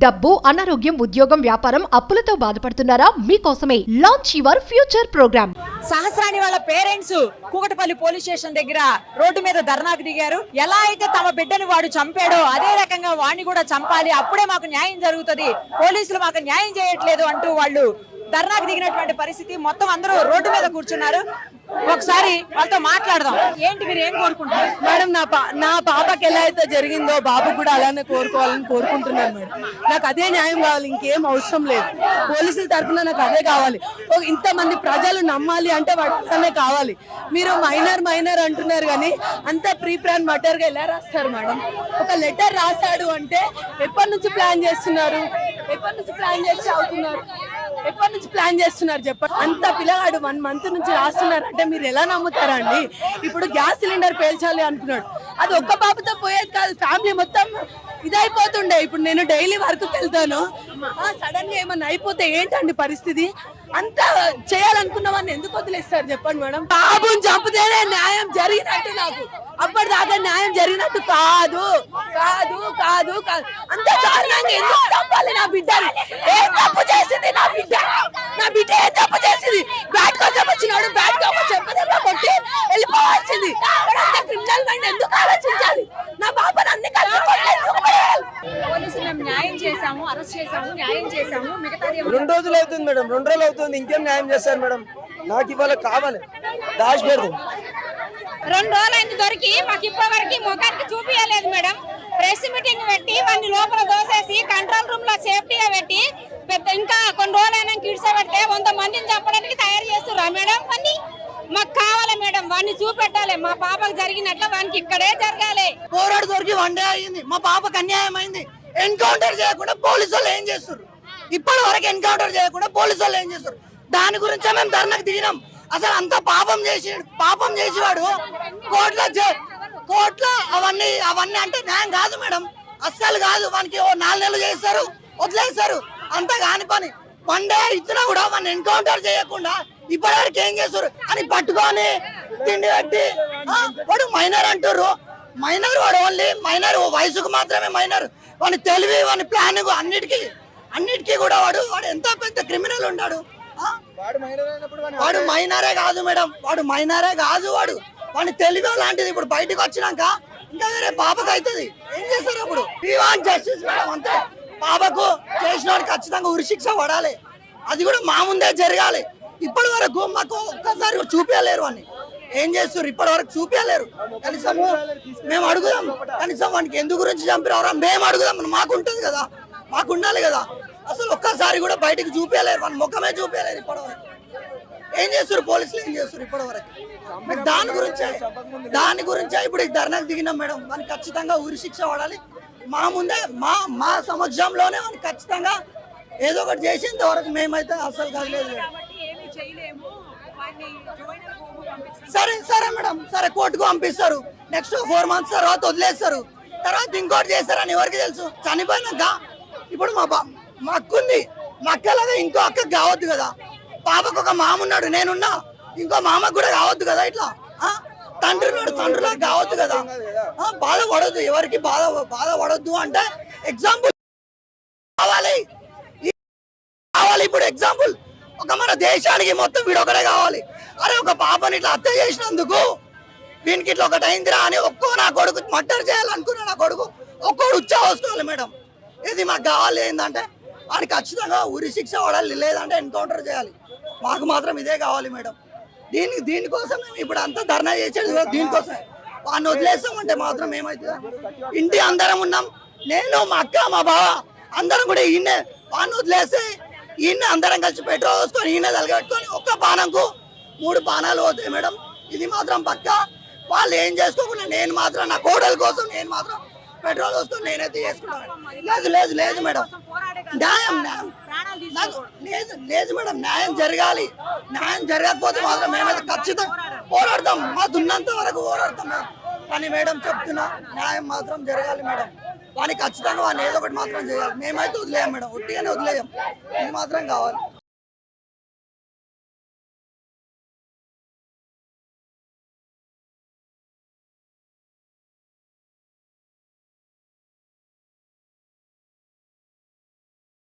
డబ్బు, అనారోగ్యం, ఉద్యోగం, వ్యాపారం, అప్పులతో బాధపడుతున్నారా? మీకోసమే లాంచ్ యువర్ ఫ్యూచర్ ప్రోగ్రామ్. సహస్రాని వాళ్ళ పేరెంట్స్ కూకటపల్లి పోలీస్ స్టేషన్ దగ్గర రోడ్డు మీద ధర్నాకు దిగారు. ఎలా అయితే తమ బిడ్డని వాడు చంపాడో అదే రకంగా వాడిని కూడా చంపాలి, అప్పుడే మాకు న్యాయం జరుగుతుంది, పోలీసులు మాకు న్యాయం చేయట్లేదు అంటూ వాళ్ళు ధర్నాకు దిగినటువంటి పరిస్థితి. మొత్తం అందరూ రోడ్డు మీద కూర్చున్నారు. ఒకసారి వాళ్ళతో మాట్లాడదాం. ఏంటి మీరు ఏం కోరుకుంటారు? మేడం, నా పాపకి ఎలా అయితే జరిగిందో బాబు కూడా అలానే కోరుకోవాలని కోరుకుంటున్నాను మేడం. నాకు అదే న్యాయం కావాలి, ఇంకేం అవసరం లేదు. పోలీసుల తరఫున నాకు అదే కావాలి. ఇంతమంది ప్రజలు నమ్మాలి అంటే వాటినే కావాలి. మీరు మైనర్ అంటున్నారు కానీ అంత ప్రీ ప్లాన్ మటర్ గా ఎలా రాస్తారు మేడం? ఒక లెటర్ రాశాడు అంటే ఎప్పటి నుంచి ప్లాన్ చేస్తున్నారు? ఎప్పటి నుంచి ప్లాన్ చేసి అవుతున్నారు? ఎప్పటి నుంచి ప్లాన్ చేస్తున్నారు చెప్పండి? అంత పిల్లగాడు 1 month నుంచి రాస్తున్నారు అంటే మీరు ఎలా నమ్ముతారా అండి? ఇప్పుడు గ్యాస్ సిలిండర్ పేల్చాలి అనుకున్నాడు, అది ఒక్క బాబుతో పోయేది కాదు, ఫ్యామిలీ మొత్తం ఇదైపోతుండే. ఇప్పుడు నేను డైలీ వర్క్ వెళ్తాను, సడన్ గా ఏమన్నా అయిపోతే ఏంటండి పరిస్థితి? అంత చేయాలనుకున్నవన్నీ ఎందుకు వదిలేస్తారు చెప్పండి మేడం? బాబుని చంపితేనే న్యాయం జరిగినట్టు, నాకు అప్పటిదాకా న్యాయం జరిగినట్టు కాదు కాదు కాదు కాదు. అంత కారణంగా ఎందుకు చంపాలి నా బిడ్డని? ఏం తప్పు చేసింది నా బిడ్డ? నా బిడ్డ ఏం తప్పు చేసింది? బ్యాట్ కోసం వచ్చినాడు, బ్యాట్ కోసం చెప్పదల్లా కొట్టి వెళ్ళిపోవాల్సింది. అంత క్రిమినల్ మైండ్ ఎందుకు ఆలోచించాలి? నా బాబాని అన్ని పోలీసులు మేము న్యాయం చేశాము, అరెస్ట్ చేశాము, న్యాయం చేశాము, మిగతాది 2 రోజులు అవుతుంది మేడం, 2 రోజులు అవుతుంది, ఇంకేం న్యాయం చేశారు మేడం? నాకు ఇవాళ కావాలి, దాచి పెడతాం. 2 రోజులైంది దొరికి, మాకు ఇప్పటివరకు ముఖానికి చూపించలేదు మేడం. ప్రెస్ మీటింగ్ పెట్టి వాడిని లోపల దోసేసి కంట్రోల్ రూమ్ లో సేఫ్టీగా పెట్టి ఇంకా కొన్ని రోజులైనా కిడ్సబెడితే 100 మందిని చంపడానికి తయారు చేస్తున్నారు మేడం. వాడిని మాకు కావాలి మేడం, వాడిని చూపెట్టాలి. మా పాపకు జరిగినట్లు వానికి ఇక్కడే జరగాలి. పోరాడు దొరికి 1 day అయింది, మా పాపకు అన్యాయం అయింది. ఎన్కౌంటర్ చేయకుండా పోలీసు వాళ్ళు ఏం చేస్తారు? ఇప్పటి వరకు ఎన్కౌంటర్ చేయకుండా పోలీసు వాళ్ళు ఏం చేస్తారు? దాని గురించే మేము ధర్నాకు దిగినాం. అసలు అంత పాపం చేసేవాడు కోర్టులో అవన్నీ అంటే న్యాయం కాదు మేడం, అస్సలు కాదు. వానికి 4 నెలలు చేస్తారు, వదిలేస్తారు, అంత కాని పని. 1 day ఇచ్చినా కూడా వాడిని ఎన్కౌంటర్ చేయకుండా ఇప్పటి వరకు ఏం చేస్తారు అని పట్టుకొని తిండి పెట్టి వాడు మైనర్ అంటారు. మైనర్ వాడు ఓన్లీ మైనర్, వయసుకు మాత్రమే మైనర్. వాని తెలివి, వాని ప్లానింగ్ అన్నిటికీ కూడా వాడు ఎంత పెద్ద క్రిమినల్ ఉన్నాడు. వాడు మైనరే కాదు మేడం, వాడు మైనరే కాదు. వాడి తెలివి లాంటిది. ఇప్పుడు బయటకు వచ్చినాక ఇంకా వేరే పాపకు అవుతుంది, ఏం చేస్తారు అప్పుడు? జస్టిస్ మేడం, అంతే. పాపకు చేసిన వాడికి ఖచ్చితంగా ఉరిశిక్ష పడాలి, అది కూడా మా ముందే జరగాలి. ఇప్పటి వరకు మాకు ఒక్కసారి చూపించలేరు అని. ఏం చేస్తారు ఇప్పటి వరకు? చూపించలేరు. కనీసం మేము అడుగుదాం, కనీసం వానికి ఎందు గురించి చంపినవరా మేము అడుగుదాం. మాకు ఉంటుంది కదా, మాకు ఉండాలి కదా. అసలు ఒక్కసారి కూడా బయటకు చూపించలేరు, వాని ముఖమే చూపించలేరు ఇప్పటి వరకు. ఏం చేస్తారు పోలీసులు? ఏం చేస్తారు ఇప్పటి వరకు? దాని గురించే ఇప్పుడు ధర్నాకు దిగినాం మేడం. వానికి ఖచ్చితంగా ఉరిశిక్ష పడాలి. మా ముందే మా సమక్షంలోనే వానికి ఖచ్చితంగా ఏదో ఒకటి చేసేంత వరకు మేమైతే అసలు కదలేదు. సరే మేడం, సరే కోర్టుకు పంపిస్తారు. నెక్స్ట్ 4 months తర్వాత వదిలేస్తారు. తర్వాత ఇంకోటి చేస్తారని ఎవరికి తెలుసు? చనిపోయినాక ఇప్పుడు మా అక్క ఉంది, మా అక్కలాగా ఇంకో అక్క కావద్దు కదా. పాపకు ఒక మామ ఉన్నాడు, నేనున్నా, ఇంకో మామకు కూడా కావద్దు కదా. ఇట్లా తండ్రి ఉన్నాడు, తండ్రిలాగా కావద్దు కదా. బాధపడద్దు, ఎవరికి బాధపడద్దు అంటే ఎగ్జాంపుల్ కావాలి. ఇప్పుడు ఎగ్జాంపుల్ ఒక మన దేశానికి మొత్తం వీడొకడే కావాలి. అరే ఒక పాపని ఇట్లా హత్య చేసినందుకు వీనికి ఇట్లా ఒకటి అయిందిరా అని నా కొడుకు మర్డర్ చేయాలనుకున్నా, నా కొడుకు ఒక్కడు ఉచ్చా వస్తుంది మేడం. ఇది మాకు కావాలి. ఏంటంటే వాడికి ఖచ్చితంగా ఉరి శిక్ష పడాలి, లేదంటే ఎన్కౌంటర్ చేయాలి. మాకు మాత్రం ఇదే కావాలి మేడం. దీనికోసం మేము ఇప్పుడు అంతా ధర్నా చేసేది దీనికోసం. వాడిని వదిలేస్తామంటే మాత్రం ఏమవుతుంది? ఇంటి అందరం ఉన్నాం, నేను, మా అక్క, మా బావ అందరం కూడా ఈయనే. వాడిని వదిలేస్తే ఈయన అందరం కలిసి పెట్రోల్ పోసుకొని ఈయన తలగబెట్టుకొని ఒక్క పానంకు 3 పానాలు పోతాయి మేడం. ఇది మాత్రం పక్కా. వాళ్ళు ఏం చేసుకోకుండా నేను మాత్రం నా కోడల కోసం నేను మాత్రం పెట్రోల్ వస్తుంది, నేనైతే చేసుకుంటాను. లేదు మేడం, న్యాయం లేదు మేడం, న్యాయం జరగాలి. న్యాయం జరగకపోతే మాత్రం మేమైతే ఖచ్చితంగా పోరాడతాం, మా దున్నంత వరకు పోరాడతాం. కానీ మేడం చెప్తున్నా, న్యాయం మాత్రం జరగాలి మేడం. వానికి ఖచ్చితంగా వాడిని ఏదో ఒకటి మాత్రం చేయాలి. మేమైతే వదిలేయం మేడం, ఒట్టిగానే వదిలేయం. ఇది మాత్రం కావాలి.